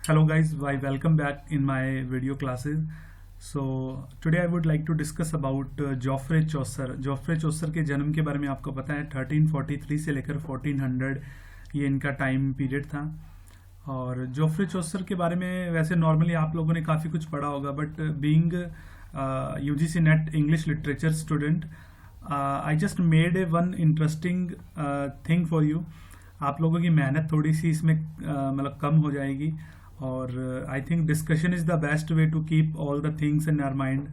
Hello guys, I welcome back in my video classes. So today I would like to discuss about Geoffrey Chaucer. Geoffrey Chaucer के जन्म के बारे में आपको पता है 1343 से लेकर 1400 ये इनका टाइम पीरियड था. और जोफ्रे चौसर के बारे में वैसे नॉर्मली आप लोगों ने काफ़ी कुछ पढ़ा होगा, but being UGC NET English literature student I just made a one interesting thing for you. आप लोगों की मेहनत थोड़ी सी इसमें मतलब कम हो जाएगी. और I think discussion is the best way to keep all the things in our mind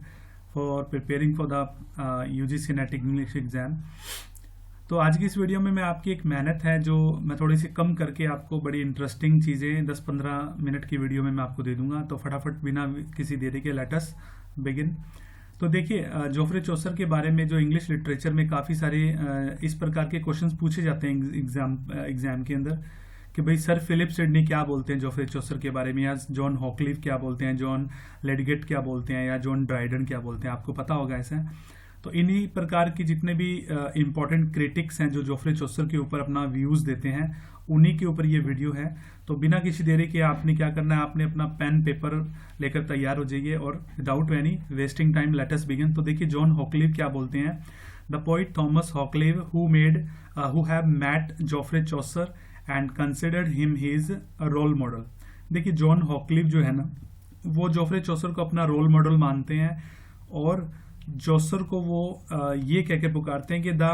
for preparing for the UGC NET English exam. तो आज की इस वीडियो में मैं आपकी एक मेहनत है जो मैं थोड़ी सी कम करके आपको बड़ी इंटरेस्टिंग चीज़ें 10-15 मिनट की वीडियो में मैं आपको दे दूंगा. तो फटाफट बिना किसी देरी के लेट अस बिगिन. तो देखिए, जोफ्रे चौसर के बारे में जो इंग्लिश लिटरेचर में काफ़ी सारे इस प्रकार के क्वेश्चंस पूछे जाते हैं एग्जाम के अंदर कि भाई सर फिलिप सिडनी क्या बोलते हैं जोफ्रे चौसर के बारे में, या जॉन हॉकलीफ क्या बोलते हैं, जॉन लेडगेट क्या बोलते हैं, या जॉन ड्राइडन क्या बोलते हैं. आपको पता होगा ऐसा. तो इन्हीं प्रकार की जितने भी इम्पोर्टेंट क्रिटिक्स हैं जो जोफ्रे चौसर के ऊपर अपना व्यूज़ देते हैं, उन्हीं के ऊपर ये वीडियो है. तो बिना किसी देरी के आपने क्या करना है, आपने अपना पेन पेपर लेकर तैयार हो जाइए और without any wasting time let us begin. तो देखिए, जॉन हॉकलीफ क्या बोलते हैं. The poet Thomas Hoccleve who have met Geoffrey Chaucer and considered him his role model. देखिए, जॉन हॉकलीफ जो है ना, वो जोफ्रे चौसर को अपना रोल मॉडल मानते हैं और चौसर को वो ये कह के पुकारते हैं कि the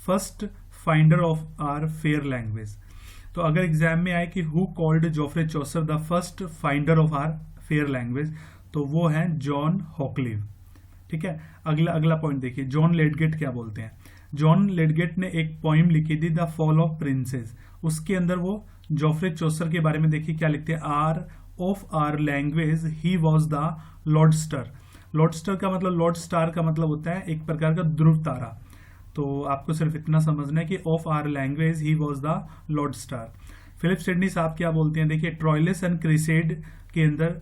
first finder of our fair language. तो अगर एग्जाम में आए कि who called Geoffrey Chaucer the first finder of our fair language, तो वो है जॉन हॉकलीफ. ठीक है. अगला पॉइंट देखिए, जॉन लेडगेट क्या बोलते हैं. जॉन लेडगेट ने एक पोइम लिखी थी द फॉल ऑफ प्रिंसेस. उसके अंदर वो जोफ्रे चौसर के बारे में देखिए क्या लिखते हैं. Our of our language he was the lodestar. Lodestar का मतलब, लॉर्ड स्टार का मतलब होता है एक प्रकार का ध्रुव तारा. तो आपको सिर्फ इतना समझना है कि of our language he was the lord star. Philip Sidney साहब क्या बोलते हैं. देखिए, ट्रॉयलिस एंड क्रिसेड के अंदर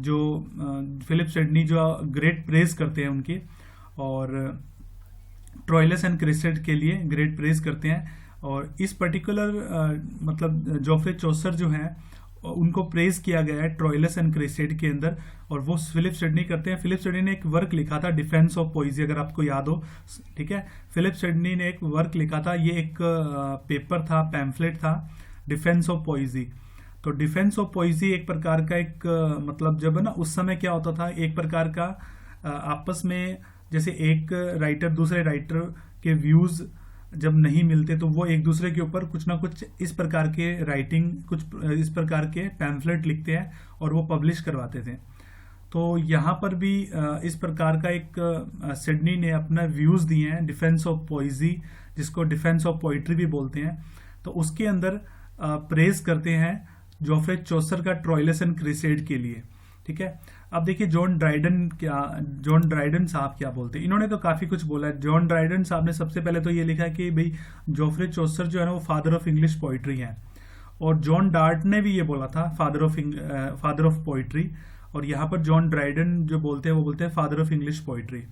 जो फिलिप सिडनी जो ग्रेट प्रेज करते हैं उनकी, और ट्रॉयलिस एंड क्रिसेड के लिए ग्रेट प्रेज करते हैं. और इस पर्टिकुलर मतलब जोफ्रे चौसर जो हैं उनको प्रेज किया गया है ट्रॉयलिस एंड क्रिसेड के अंदर, और वो फिलिप सिडनी करते हैं. फिलिप सिडनी ने एक वर्क लिखा था डिफेंस ऑफ पोइजी, अगर आपको याद हो. ठीक है. फिलिप सिडनी ने एक वर्क लिखा था, ये एक पेपर था, पैम्फलेट था, डिफेंस ऑफ पोइजी. तो डिफेंस ऑफ पोइजी एक प्रकार का एक मतलब जब है ना, उस समय क्या होता था, एक प्रकार का आपस में जैसे एक राइटर दूसरे राइटर के व्यूज जब नहीं मिलते तो वो एक दूसरे के ऊपर कुछ ना कुछ इस प्रकार के राइटिंग, कुछ इस प्रकार के पैम्फलेट लिखते हैं और वो पब्लिश करवाते थे. तो यहाँ पर भी इस प्रकार का एक सिडनी ने अपना व्यूज दिए हैं डिफेंस ऑफ पोइजी, जिसको डिफेंस ऑफ पोइट्री भी बोलते हैं. तो उसके अंदर प्रेज करते हैं जोफ्रे चौसर का ट्रॉयलिस एंड क्रिसेड के लिए. ठीक है. अब देखिए, जॉन ड्राइडन साहब क्या बोलते हैं. इन्होंने तो काफी कुछ बोला है. जॉन ड्राइडन साहब ने सबसे पहले तो ये लिखा है कि भाई जोफ्रे चौसर जो है ना वो फादर ऑफ इंग्लिश पोइट्री हैं. और जॉन डार्ट ने भी ये बोला था फादर ऑफ पोइट्री. और यहाँ पर जॉन ड्राइडन जो बोलते हैं वो बोलते हैं फादर ऑफ इंग्लिश पोइट्री.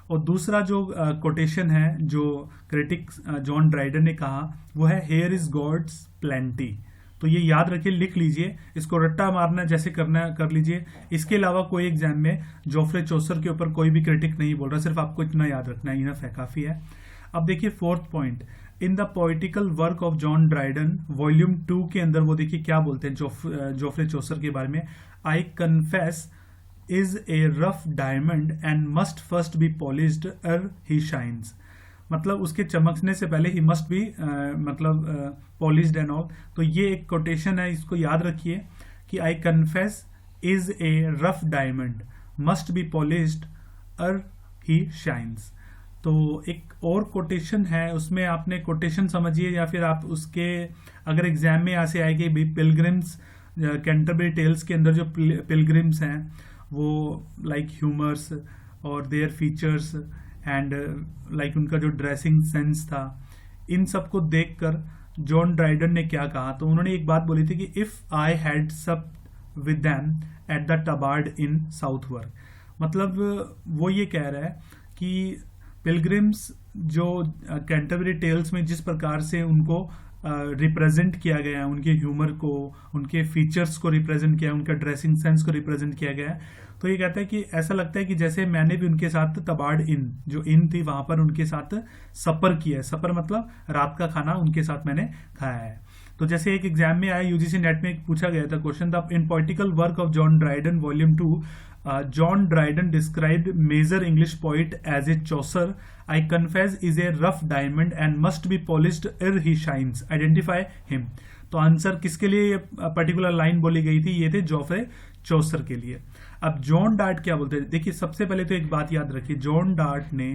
और दूसरा जो कोटेशन है जो क्रिटिक जॉन ड्राइडन ने कहा वो है हेयर इज गॉड्स प्लेंटी. तो ये याद रखिए, लिख लीजिए, इसको रट्टा मारना जैसे करना कर लीजिए. इसके अलावा कोई एग्जाम में जोफ्रे चौसर के ऊपर कोई भी क्रिटिक नहीं बोल रहा, सिर्फ आपको इतना याद रखना है, इनफ है, काफी है. अब देखिए fourth point, in the poetical work of John Dryden volume 2 के अंदर वो देखिए क्या बोलते हैं जोफ्रे चौसर के बारे में. I confess is a rough diamond and must first be polished ere he shines. मतलब उसके चमकने से पहले ही मस्ट बी मतलब पॉलिश्ड एंड ऑल. तो ये एक कोटेशन है, इसको याद रखिए कि I confess is a rough diamond must be polished ere he shines. तो एक और कोटेशन है, उसमें आपने कोटेशन समझिए या फिर आप उसके अगर एग्जाम में ऐसे आए कि पिलग्रिम्स कैंटरबरी टेल्स के अंदर जो पिलग्रिम्स हैं वो लाइक ह्यूमर्स और देयर फीचर्स एंड लाइक उनका जो ड्रेसिंग सेंस था, इन सबको देखकर जॉन ड्राइडन ने क्या कहा. तो उन्होंने एक बात बोली थी कि इफ आई हैड सब with them at the टबार्ड in Southwark. मतलब वो ये कह रहा है कि पिलग्रिम्स जो कैंटरबरी टेल्स में जिस प्रकार से उनको रिप्रेजेंट किया गया है, उनके ह्यूमर को, उनके फीचर्स को रिप्रेजेंट किया है, उनका ड्रेसिंग सेंस को रिप्रेजेंट किया गया है। तो ये कहता है कि ऐसा लगता है कि जैसे मैंने भी उनके साथ तबाड़ इन जो इन थी वहां पर उनके साथ सफर किया है। सफर मतलब रात का खाना उनके साथ मैंने खाया है। तो जैसे एक एग्जाम में आया, यूजीसी नेट में एक पूछा गया था question, the in political work of John Dryden volume 2, John Dryden described major English poet as a Chaucer. I confess is a rough diamond and must be polished ere he shines. Identify him. तो answer किसके लिए ये particular line बोली गई थी? ये थे Geoffrey Chaucer के लिए। अब जॉन डार्ट क्या बोलते हैं? देखिए, सबसे पहले तो एक बात याद रखिए, जॉन डार्ट ने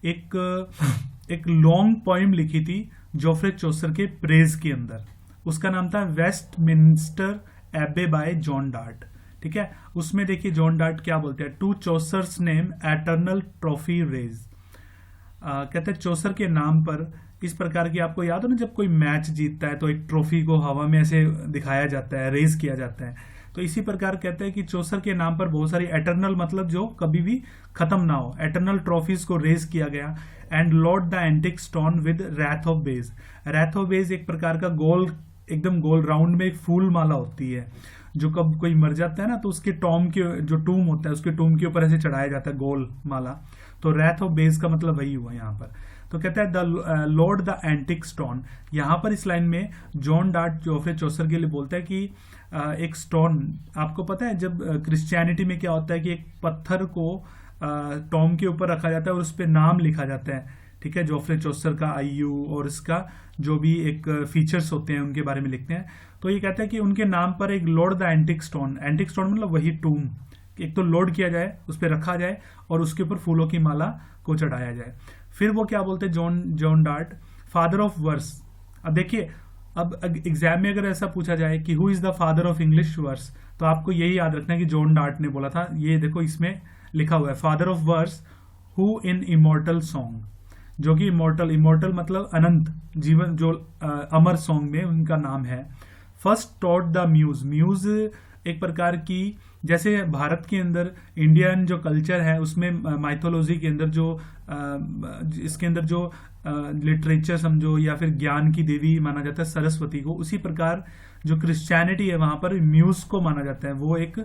एक लॉन्ग पोइम लिखी थी जोफ्रे चौसर के प्रेज के अंदर। उसका नाम था वेस्टमिंस्टर एबे बाय जॉन डार्ट। ठीक है, उसमें देखिए जॉन डार्ट क्या बोलते हैं, to Chaucer's name eternal trophy raise. कहते हैं चौसर के नाम पर इस प्रकार की, आपको याद हो ना, जब कोई मैच जीतता है तो एक ट्रॉफी को हवा में ऐसे दिखाया जाता है, रेज किया जाता है। तो इसी प्रकार कहते हैं कि चौसर के नाम पर बहुत सारी एटर्नल मतलब जो कभी भी खत्म ना हो, एटर्नल ट्रॉफीज को रेज किया गया। And lord the antique stone with wrath of bays. Wrath of bays एक प्रकार का गोल, एकदम गोल राउंड में एक फूल माला होती है, जो कब कोई मर जाता है ना तो उसके टॉम के जो टूम होता है उसके टूम के ऊपर ऐसे चढ़ाया जाता है गोल माला। तो रैथ ऑफ बेस का मतलब वही हुआ यहाँ पर। तो कहता है the Lord the antique stone. यहाँ पर इस लाइन में जॉन डार्ट जोफ्रे चौसर के लिए बोलता है कि एक स्टोन, आपको पता है जब क्रिश्चियनिटी में क्या होता है कि एक पत्थर को टॉम के ऊपर रखा जाता है और उस पर नाम लिखा जाता है। ठीक है, जोफ्रे चौसर का आयु और इसका जो भी एक फीचर्स होते हैं उनके बारे में लिखते हैं। तो ये कहता है कि उनके नाम पर एक Lord the antique stone, antique stone मतलब वही टूम, एक तो लोड किया जाए, उस पर रखा जाए और उसके ऊपर फूलों की माला को चढ़ाया जाए। फिर वो क्या बोलते हैं John Dart, father of verse. अब देखिए, अब एग्जाम में अगर ऐसा पूछा जाए कि who is the father of English verse, तो आपको यही याद रखना है कि जॉन डार्ट ने बोला था। ये देखो इसमें लिखा हुआ है, father of verse who in immortal song, जो कि इमॉर्टल मतलब अनंत जीवन, जो अमर सॉन्ग में उनका नाम है। फर्स्ट टॉट द म्यूज एक प्रकार की, जैसे भारत के अंदर इंडियन जो कल्चर है उसमें माइथोलॉजी के अंदर जो इसके अंदर जो लिटरेचर समझो या फिर ज्ञान की देवी माना जाता है सरस्वती को, उसी प्रकार जो क्रिश्चियनिटी है वहां पर म्यूज को माना जाता है। वो एक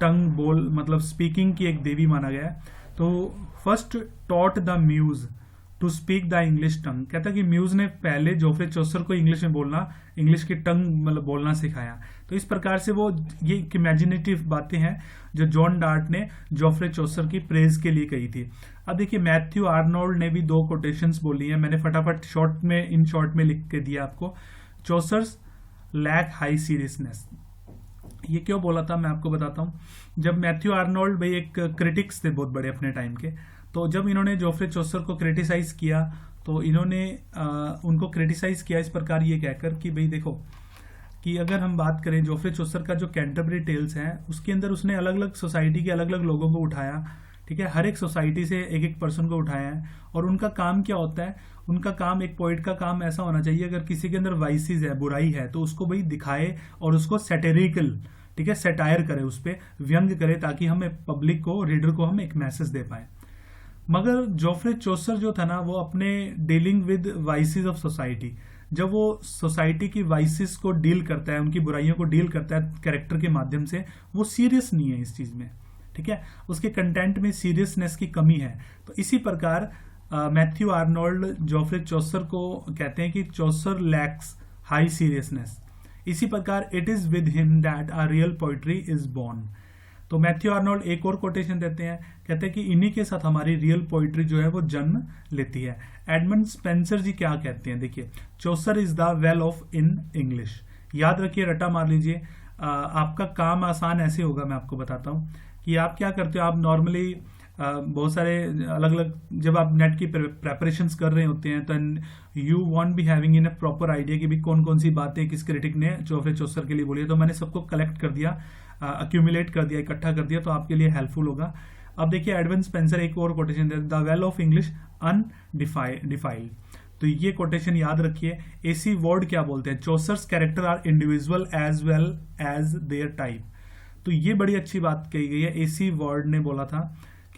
टंग बोल मतलब स्पीकिंग की एक देवी माना गया है। तो first taught the muse to speak the English tongue. कहता है कि म्यूज ने पहले जोफ्रे चौसर को इंग्लिश में बोलना, इंग्लिश की टंग मतलब बोलना सिखाया। तो इस प्रकार से वो ये इमेजिनेटिव बातें हैं जो जॉन डार्ट ने जोफ्रे चौसर की प्रेज के लिए कही थी। अब देखिए, मैथ्यू आर्नोल्ड ने भी दो कोटेशंस बोली हैं, मैंने फटाफट इन शॉर्ट में लिख के दिया आपको। चौसर्स लैक हाई सीरियसनेस, ये क्यों बोला था मैं आपको बताता हूं। जब मैथ्यू आर्नोल्ड भाई एक क्रिटिक्स थे बहुत बड़े अपने टाइम के, तो जब इन्होंने जोफ्रे चौसर को क्रिटिसाइज किया तो इन्होंने उनको क्रिटिसाइज किया इस प्रकार ये कहकर कि भाई देखो कि अगर हम बात करें जोफ्रे चौसर का जो कैंटरबरी टेल्स है उसके अंदर उसने अलग अलग सोसाइटी के अलग अलग लोगों को उठाया। ठीक है, हर एक सोसाइटी से एक एक पर्सन को उठाया है। और उनका काम क्या होता है, उनका काम, एक पोइट का काम ऐसा होना चाहिए, अगर किसी के अंदर वाइसिस है, बुराई है, तो उसको भाई दिखाए और उसको सैटेरिकल, ठीक है, सेटायर करे, उस पर व्यंग करे, ताकि हम पब्लिक को, रीडर को हम एक मैसेज दे पाए। मगर जोफ्रे चौसर जो था ना, वो अपने dealing with vices of society, जब वो सोसाइटी की वाइसिस को डील करता है, उनकी बुराइयों को डील करता है कैरेक्टर के माध्यम से, वो सीरियस नहीं है इस चीज में। ठीक है, उसके कंटेंट में सीरियसनेस की कमी है। तो इसी प्रकार मैथ्यू आर्नोल्ड जोफ्रे चौसर को कहते हैं कि चौसर लैक्स हाई सीरियसनेस। इसी प्रकार it is with him that a real poetry is born. तो मैथ्यू आर्नोल्ड एक और कोटेशन देते हैं, कहते हैं कि इन्हीं के साथ हमारी रियल पोइट्री जो है वो जन्म लेती है। एडमंड स्पेंसर जी क्या कहते हैं, देखिए, Chaucer is the well of in English. याद रखिए, रटा मार लीजिए। आपका काम आसान ऐसे होगा, मैं आपको बताता हूँ कि आप क्या करते हो। आप नॉर्मली बहुत सारे अलग अलग, जब आप नेट की प्रेपरेशंस कर रहे होते हैं, तो you want be having in A proper idea कि भी कौन कौन सी बातें किस क्रिटिक ने जोफ्रे चौसर के लिए बोली है। तो मैंने सबको कलेक्ट कर दिया, अक्यूमुलेट कर दिया, इकट्ठा कर दिया, तो आपके लिए हेल्पफुल होगा। अब देखिए, एडमंड स्पेंसर एक और कोटेशन देते, द वेल ऑफ इंग्लिश अनडिफाइल्ड। तो ये कोटेशन याद रखिए। एसी वर्ड क्या बोलते हैं, Chaucer's character are individual as well as their type. तो ये बड़ी अच्छी बात कही गई है। एसी वर्ड ने बोला था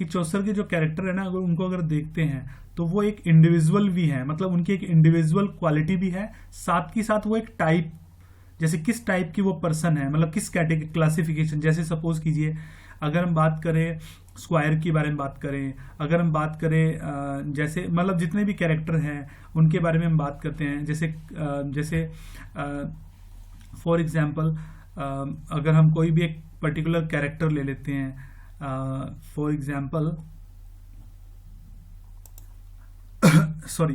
कि चौसर के जो कैरेक्टर है ना, अगर उनको अगर देखते हैं तो वो एक इंडिविजुअल भी है, मतलब उनकी एक इंडिविजुअल क्वालिटी भी है, साथ ही साथ वो एक टाइप, जैसे किस टाइप की वो पर्सन है, मतलब किस कैटेगरी क्लासिफिकेशन। जैसे सपोज कीजिए अगर हम बात करें स्क्वायर के बारे में बात करें, अगर हम बात करें जैसे मतलब जितने भी कैरेक्टर हैं उनके बारे में हम बात करते हैं, जैसे फॉर एग्जांपल अगर हम कोई भी एक पर्टिकुलर कैरेक्टर ले लेते हैं, फॉर एग्जांपल सॉरी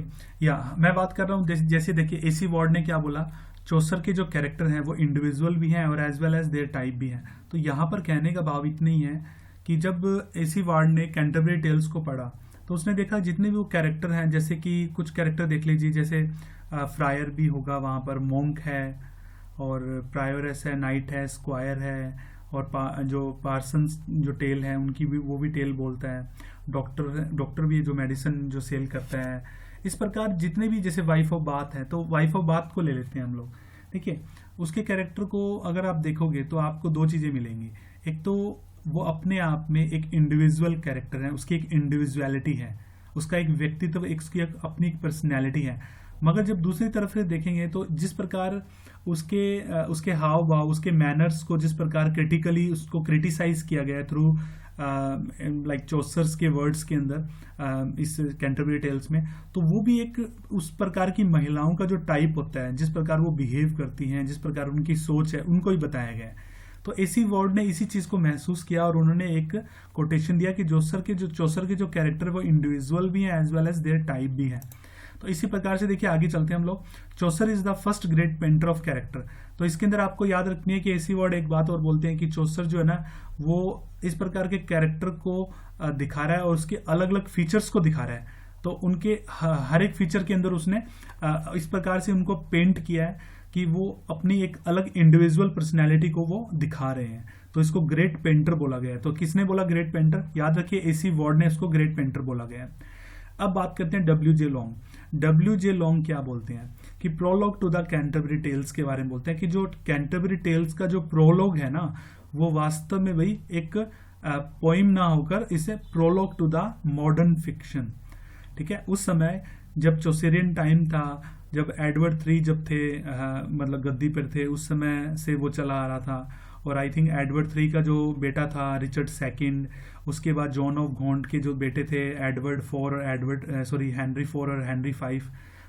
मैं बात कर रहा हूँ जैसे देखिए एसी वार्ड ने क्या बोला, चौसर के जो कैरेक्टर हैं वो इंडिविजुअल भी हैं और as well as their type भी हैं। तो यहाँ पर कहने का भाव इतना ही है कि जब एसी वार्ड ने कैंटरबरी टेल्स को पढ़ा तो उसने देखा जितने भी वो कैरेक्टर हैं, जैसे कि कुछ कैरेक्टर देख लीजिए, जैसे फ्रायर भी होगा वहाँ पर, मोंक है और प्रायोरेस है, नाइट है, स्क्वायर है, और जो पार्सन्स जो टेल है उनकी भी वो भी टेल बोलता है, डॉक्टर भी है जो मेडिसिन जो सेल करता है। इस प्रकार जितने भी, जैसे वाइफ ऑफ बाथ है तो वाइफ ऑफ बाथ को ले लेते हैं हम लोग। देखिए उसके कैरेक्टर को अगर आप देखोगे तो आपको दो चीज़ें मिलेंगी, एक तो वो अपने आप में एक इंडिविजुअल कैरेक्टर है, उसकी एक इंडिविजुअलिटी है, उसका एक व्यक्तित्व, एक उसकी अपनी एक पर्सनैलिटी है। मगर जब दूसरी तरफ से देखेंगे तो जिस प्रकार उसके हाव भाव, उसके मैनर्स को जिस प्रकार क्रिटिकली उसको क्रिटिसाइज किया गया थ्रू लाइक चौसर्स के वर्ड्स के अंदर इस कैंटरबरी टेल्स में, तो वो भी एक उस प्रकार की महिलाओं का जो टाइप होता है, जिस प्रकार वो बिहेव करती हैं, जिस प्रकार उनकी सोच है, उनको ही बताया गया है। तो एसी वार्ड ने इसी चीज को महसूस किया और उन्होंने एक कोटेशन दिया कि चौसर के जो कैरेक्टर वो इंडिविजुअल भी हैं as well as their type भी है। तो इसी प्रकार से देखिए आगे चलते हैं हम लोग। Chaucer is the first great painter of character. तो इसके अंदर आपको याद रखनी है कि एसी वर्ड एक बात और बोलते हैं कि चौसर जो है ना वो इस प्रकार के कैरेक्टर को दिखा रहा है और उसके अलग अलग फीचर्स को दिखा रहा है। तो उनके हर एक फीचर के अंदर उसने इस प्रकार से उनको पेंट किया है कि वो अपनी एक अलग इंडिविजुअल पर्सनैलिटी को वो दिखा रहे हैं। तो इसको ग्रेट पेंटर बोला गया है। तो किसने बोला ग्रेट पेंटर? याद रखिए एसी वर्ड ने इसको ग्रेट पेंटर बोला गया है। अब बात करते हैं डब्ल्यू.जे. लॉन्ग। डब्ल्यू.जे. लॉन्ग क्या बोलते हैं कि prologue to the Canterbury Tales के बारे में बोलते हैं कि जो कैंटरबरी टेल्स का जो प्रोलॉग है ना वो वास्तव में वही एक पोइम ना होकर इसे prologue to the modern fiction. ठीक है, उस समय जब चौसेरियन टाइम था, जब एडवर्ड III जब थे मतलब गद्दी पर थे, उस समय से वो चला आ रहा था। और आई थिंक एडवर्ड III का जो बेटा था रिचर्ड II, उसके बाद जॉन ऑफ गॉन्ट के जो बेटे थे एडवर्ड IV और हेनरी IV और हेनरी V।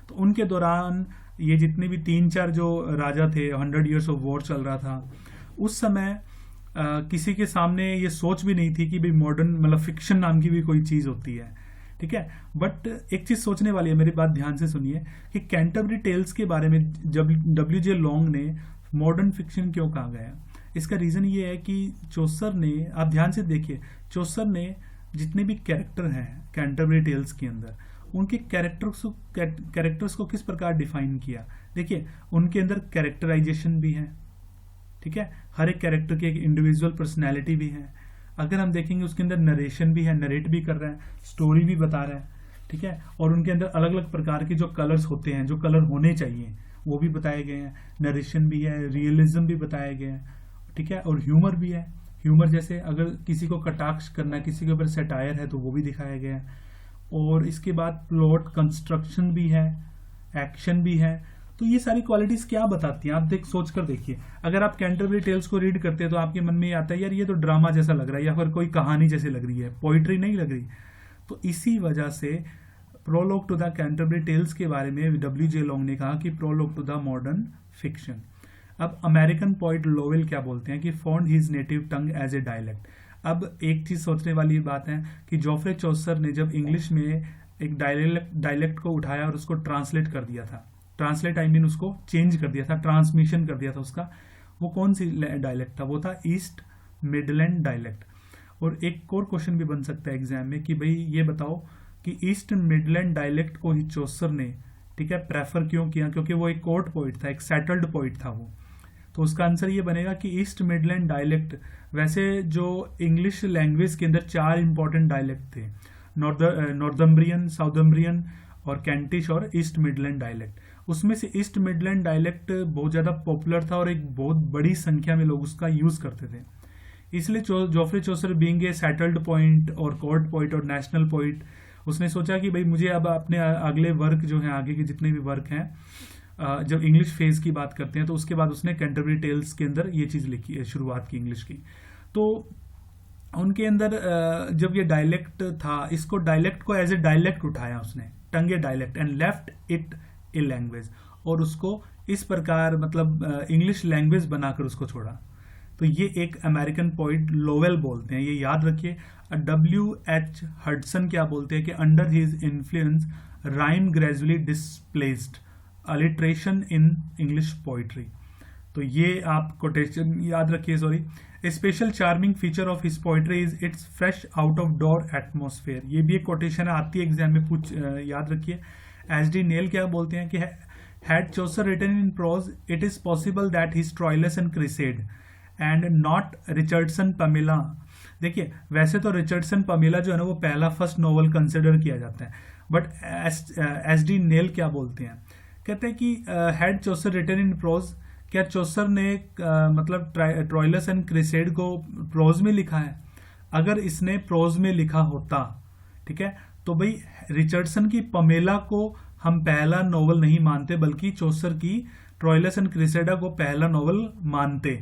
तो उनके दौरान ये जितने भी 3-4 जो राजा थे, 100 years ऑफ वॉर चल रहा था। उस समय किसी के सामने ये सोच भी नहीं थी कि भाई मॉडर्न मतलब फिक्शन नाम की भी कोई चीज़ होती है। ठीक है, बट एक चीज सोचने वाली है, मेरी बात ध्यान से सुनिए कि कैंटरबरी टेल्स के बारे में जब डब्ल्यू.जे. लॉन्ग ने मॉडर्न फिक्शन क्यों कहा गया। इसका रीजन ये है कि चौसर ने, आप ध्यान से देखिए, चौसर ने जितने भी कैरेक्टर हैं कैंटरबरी टेल्स के अंदर, उनके कैरेक्टर्स को किस प्रकार डिफाइन किया। देखिए उनके अंदर कैरेक्टराइजेशन भी है। ठीक है, हर एक कैरेक्टर की एक इंडिविजुअल पर्सनैलिटी भी है। अगर हम देखेंगे उसके अंदर नरेशन भी है, नरेट भी कर रहा है, स्टोरी भी बता रहा है। ठीक है, और उनके अंदर अलग अलग प्रकार के जो कलर्स होते हैं, जो कलर होने चाहिए वो भी बताए गए हैं। नरेशन भी है, रियलिज्म भी बताया गया है। ठीक है, और ह्यूमर भी है। ह्यूमर जैसे अगर किसी को कटाक्ष करना, किसी के ऊपर सटायर है तो वो भी दिखाया गया है। और इसके बाद प्लॉट कंस्ट्रक्शन भी है, एक्शन भी है। तो ये सारी क्वालिटीज क्या बताती हैं आप सोच कर देखिए। अगर आप कैंटरबरी टेल्स को रीड करते हैं तो आपके मन में ये आता है यार ये तो ड्रामा जैसा लग रहा है या फिर कोई कहानी जैसी लग रही है, पोइट्री नहीं लग रही। तो इसी वजह से prologue to the Canterbury Tales के बारे में डब्ल्यू.जे. लॉन्ग ने कहा कि prologue to the modern fiction. अब अमेरिकन पोइट लोवेल क्या बोलते हैं कि found his native tongue as a dialect. अब एक चीज सोचने वाली बात है कि जोफ्रे चौसर ने जब इंग्लिश में एक डायलेक्ट को उठाया और उसको ट्रांसलेट कर दिया था, ट्रांसलेट आई मीन उसको चेंज कर दिया था, ट्रांसमिशन कर दिया था उसका, वो कौन सी डायलेक्ट था? वो था ईस्ट मिडलैंड डायलेक्ट। और एक और क्वेश्चन भी बन सकता है एग्जाम में कि भाई ये बताओ कि ईस्ट मिडलैंड डायलेक्ट को ही चौसर ने, ठीक है, प्रेफर क्यों किया? क्योंकि वो एक कोर्ट पोइट था, एक सेटल्ड पोइट था वो। तो उसका आंसर ये बनेगा कि ईस्ट मिडलैंड डायलेक्ट, वैसे जो इंग्लिश लैंग्वेज के अंदर 4 इंपॉर्टेंट डायलेक्ट थे, नॉर्थम्ब्रियन, साउथम्ब्रियन और कैंटिश और ईस्ट मिडलैंड डायलेक्ट। उसमें से ईस्ट मिडलैंड डायलेक्ट बहुत ज़्यादा पॉपुलर था और एक बहुत बड़ी संख्या में लोग उसका यूज़ करते थे। इसलिए Geoffrey Chaucer being a settled point और कोर्ट पॉइंट और नेशनल पॉइंट, उसने सोचा कि भाई मुझे अब अपने अगले वर्क जो हैं, आगे के जितने भी वर्क हैं, जब इंग्लिश फेज की बात करते हैं तो उसके बाद उसने कैंटरबरी टेल्स के अंदर ये चीज़ लिखी है, शुरुआत की इंग्लिश की। तो उनके अंदर जब ये डायलेक्ट था, इसको डायलेक्ट को एज ए डायलेक्ट उठाया उसने, tongue a dialect and left it a language, और उसको इस प्रकार मतलब इंग्लिश लैंग्वेज बनाकर उसको छोड़ा। तो ये एक अमेरिकन पोइट लोवेल बोलते हैं, ये याद रखिए। W.H. हडसन क्या बोलते हैं कि under his influence rhyme gradually displaced alliteration in English poetry. तो ये आप कोटेशन याद रखिए। Sorry, A special charming feature of his poetry is it's fresh out of door atmosphere. ये भी एक कोटेशन आती है एग्जाम में, याद रखिए। एच.डी. नेल क्या बोलते हैं कि had Chaucer written in prose it is possible that his Troilus and Criseyde and not Richardson Pamela. देखिए, वैसे तो रिचर्डसन पमेला जो है ना वो पहला फर्स्ट नॉवल कंसिडर किया जाता है, बट एच.डी. नेल क्या बोलते हैं, कहते हैं कि had Chaucer written in prose, क्या चौसर ने मतलब ट्रॉयलस एंड क्रिसेड को प्रोज में लिखा है? अगर इसने प्रोज में लिखा होता, ठीक है, तो भाई रिचर्डसन की पमेला को हम पहला नॉवल नहीं मानते, बल्कि चौसर की ट्रॉयलस एंड क्रिसेडा को पहला नॉवल मानते,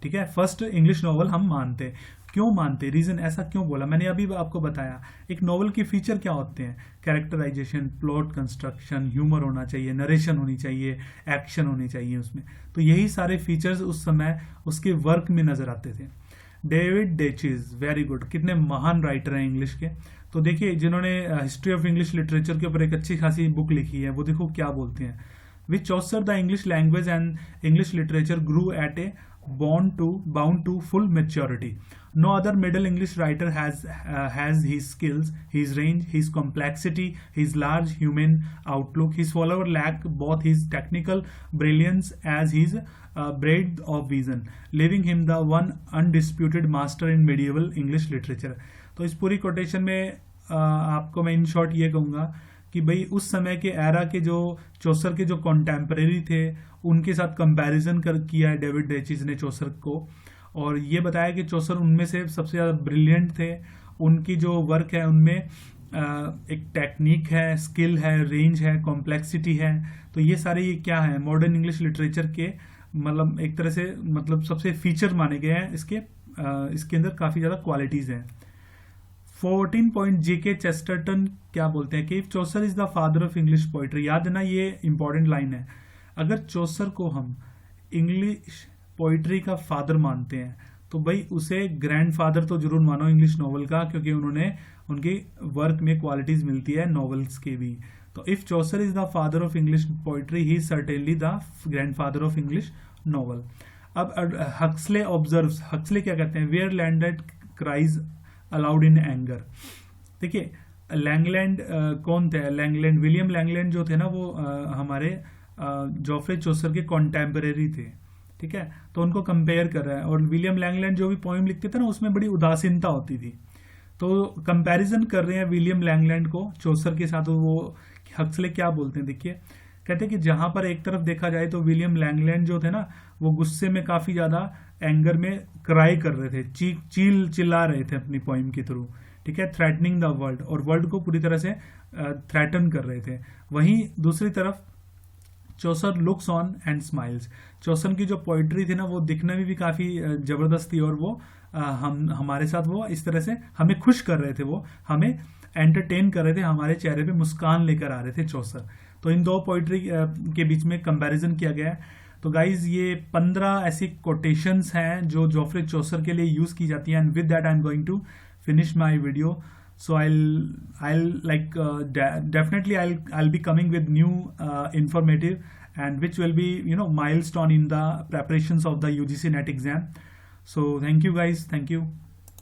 ठीक है, फर्स्ट इंग्लिश नॉवल हम मानते। क्यों मानते, रीजन ऐसा क्यों बोला, मैंने अभी आपको बताया। एक नॉवल की फीचर क्या होते हैं? कैरेक्टराइजेशन, प्लॉट कंस्ट्रक्शन, ह्यूमर होना चाहिए, नरेशन होनी चाहिए, एक्शन होनी चाहिए उसमें। तो यही सारे फीचर्स उस समय उसके वर्क में नजर आते थे। डेविड डेचिज, वेरी गुड, कितने महान राइटर हैं इंग्लिश के। तो देखिए, जिन्होंने हिस्ट्री ऑफ इंग्लिश लिटरेचर के ऊपर एक अच्छी खासी बुक लिखी है, वो देखो क्या बोलते हैं। Which Chaucer the English language and English literature grew at a bound to full maturity. No other Middle English writer has his skills, his range, his complexity, his large human outlook. His follower lack both his technical brilliance as his breadth of vision, leaving him the one undisputed master in medieval English literature. तो इस पूरी quotation में आपको मैं in short ये कहूँगा कि भाई उस समय के एरा के जो चौसर के जो कॉन्टेम्परेरी थे उनके साथ कंपैरिजन किया है डेविड डेचिज ने चौसर को, और ये बताया कि चौसर उनमें से सबसे ज़्यादा ब्रिलियंट थे। उनकी जो वर्क है उनमें एक टेक्निक है, स्किल है, रेंज है, कॉम्प्लेक्सिटी है। तो ये सारे ये क्या है, मॉडर्न इंग्लिश लिटरेचर के मतलब एक तरह से मतलब सबसे फीचर माने गए हैं। इसके अंदर काफ़ी ज़्यादा क्वालिटीज़ हैं। 14 पॉइंट J.K. चेस्टरटन क्या बोलते हैं कि Chaucer is the father of English poetry. याद है ना, ये इंपॉर्टेंट लाइन है। अगर चौसर को हम इंग्लिश पोइट्री का फादर मानते हैं तो भाई उसे ग्रैंडफादर तो जरूर मानो इंग्लिश नॉवल का, क्योंकि उनके वर्क में क्वालिटीज मिलती है नॉवेल्स के भी। तो if Chaucer is the father of English poetry, he is certainly the grandfather of English novel. अब हक्सले ऑब्जर्व्स, हक्सले क्या कहते हैं, where landed cries aloud in anger. देखिए, लैंगलैंड कौन थे? लैंगलैंड, विलियम लैंगलैंड जो थे ना वो हमारे जोफ्रे चौसर के कॉन्टेम्परेरी थे, ठीक है। तो उनको कंपेयर कर रहा है, और विलियम लैंगलैंड जो भी पोइम लिखते थे ना उसमें बड़ी उदासीनता होती थी। तो कंपैरिजन कर रहे हैं विलियम लैंगलैंड को चौसर के साथ। वो हक्सले क्या बोलते हैं, देखिए, कहते हैं कि जहां पर एक तरफ देखा जाए तो विलियम लैंगलैंड जो थे ना वो गुस्से में काफी ज्यादा एंगर में क्राई कर रहे थे, चिल्ला रहे थे अपनी पोइम के थ्रू, ठीक है, थ्रेटनिंग द वर्ल्ड, और वर्ल्ड को पूरी तरह से थ्रेटन कर रहे थे। वहीं दूसरी तरफ चौसर लुक्स ऑन एंड स्माइल्स, चौसर की जो पोइट्री थी ना वो दिखने में भी काफी जबरदस्त थी, और वो हमारे साथ वो इस तरह से हमें खुश कर रहे थे, वो हमें एंटरटेन कर रहे थे, हमारे चेहरे पे मुस्कान लेकर आ रहे थे चौसर। तो इन दो पोइट्री के बीच में कंपैरिजन किया गया है। तो गाइज ये 15 ऐसी कोटेशंस हैं जो जोफ्रे चौसर के लिए यूज की जाती हैं। And with that I am going to finish my video. So I'll like definitely I'll be coming with new informative and which will be milestone in the preparations of the UGC NET exam. So thank you guys, thank you.